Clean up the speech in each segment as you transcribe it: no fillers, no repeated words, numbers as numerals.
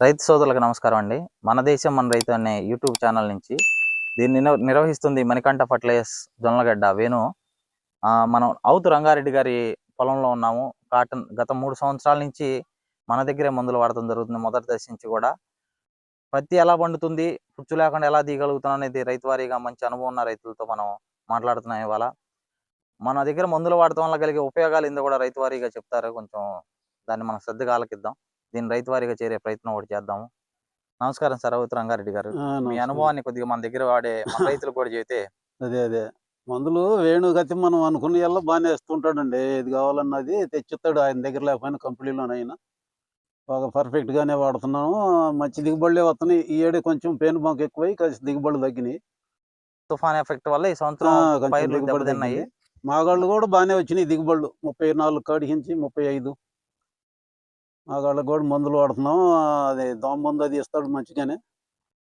రైతు సోదరులకు నమస్కారం అండి. మన దేశం మన రైతు అనే యూట్యూబ్ ఛానల్ నుంచి దీన్ని నిర్వహిస్తుంది మణికంఠ ఫర్టిలైజర్స్ జొన్నలగడ్డ వేణు. మనం అవుతు రంగారెడ్డి గారి పొలంలో ఉన్నాము. కాటన్ గత 3 సంవత్సరాల నుంచి మన దగ్గరే మందులు వాడటం జరుగుతుంది. మొదటి దశ నుంచి కూడా పత్తి ఎలా పండుతుంది, పుచ్చు లేకుండా ఎలా తీయగలుగుతున్నాం అనేది రైతు వారీగా మంచి అనుభవం ఉన్న రైతులతో మనం మాట్లాడుతున్నాం. ఇవాళ మన దగ్గర మందులు వాడటం వల్ల కలిగే ఉపయోగాలు ఏందో కూడా రైతు వారీగా చెప్తారు. కొంచెం దాన్ని మనం శ్రద్ధగా ఆలకిద్దాం. దీన్ని రైతు వారీగా చేరే ప్రయత్నం ఒకటి చేద్దాము. నమస్కారం సార్, అవుతు రంగారెడ్డి గారు. మీ నమస్కారం. అనుభవాన్ని కొద్దిగా మన దగ్గర వాడే మన రైతులకు కూడా చెబితే. అదే. మందులు వేణుగతి మనం అనుకున్నయల్లా బానే ఇస్తుంటాడండి. ఏది కావాలన్నది తెచ్చిస్తాడు. ఆయన దగ్గర లేకపోయినా కంపెనీలోనైనా. బాగా పర్ఫెక్ట్‌గానే వాడుతున్నాము. మంచి దిగుబడులే వస్తున్నాయి. ఈ ఏడు కొంచెం పేను బంక ఎక్కువై కాస్త దిగుబడులు తగ్గినాయి. తుఫాన్ ఎఫెక్ట్ వల్ల ఈ సంవత్సరం కొంచెం పైర్లు దిగుబడి దెబ్బతిన్నాయి. తగ్గింది. మాగాళ్ళు కూడా బానే వచ్చినాయి దిగుబడులు. 34 కాడికించి 35. మాగాళ్ళకి కూడా మందులు వాడుతున్నాం. అది దోమ మందు అది ఇస్తాడు మంచిగానే.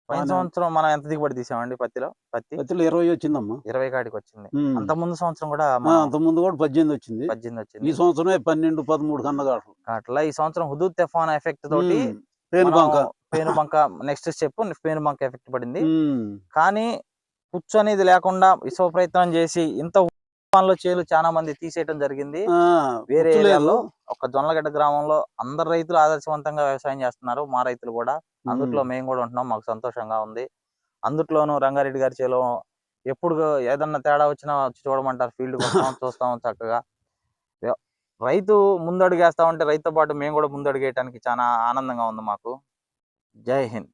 పోయిన సంవత్సరం మనం ఎంత దిగుబడి తీసామండి పత్తిలో? పత్తిలో 20 వచ్చిందమ్మా. 20 కాడికి వచ్చింది. హ్మ్. అంత ముందు సంవత్సరం కూడా మనం అంతకుముందు కూడా 18 వచ్చింది. 18 ఈ వచ్చింది. సంవత్సరమే 12, 13 కన్నగాట్లు. అట్లా ఈ సంవత్సరం హుదూద్ తుఫాన్ ఎఫెక్ట్ తోటి పేను మనం బంక. పేను బంక నెక్స్ట్ స్టెప్ పేను బంక ఎఫెక్ట్ పడింది. హ్మ్. కానీ పుచ్చు అనేది లేకుండా విశ్వ ప్రయత్నం చేసి ఇంత తుఫాన్లో చేలు చాలా మంది తీసేయడం జరిగింది. వేరే పుచ్చు లేదు. ఏరియాలో ఒక జొన్నలగడ్డ గ్రామంలో అందరు రైతులు ఆదర్శవంతంగా వ్యవసాయం చేస్తున్నారు. మా రైతులు కూడా అందుట్లో మేము కూడా ఉంటున్నాం. మాకు సంతోషంగా ఉంది. అందుట్లోనూ రంగారెడ్డి గారి చేలో ఎప్పుడు ఏదన్నా తేడా వచ్చినా వచ్చి చూడమంటారు. ఫీల్డ్కి వస్తాం, చూస్తాం చక్కగా. రైతు ముందడుగు వేస్తా ఉంటే రైతుతో పాటు మేము కూడా ముందడుగు వేయడానికి చాలా ఆనందంగా ఉంది మాకు. జై హింద్.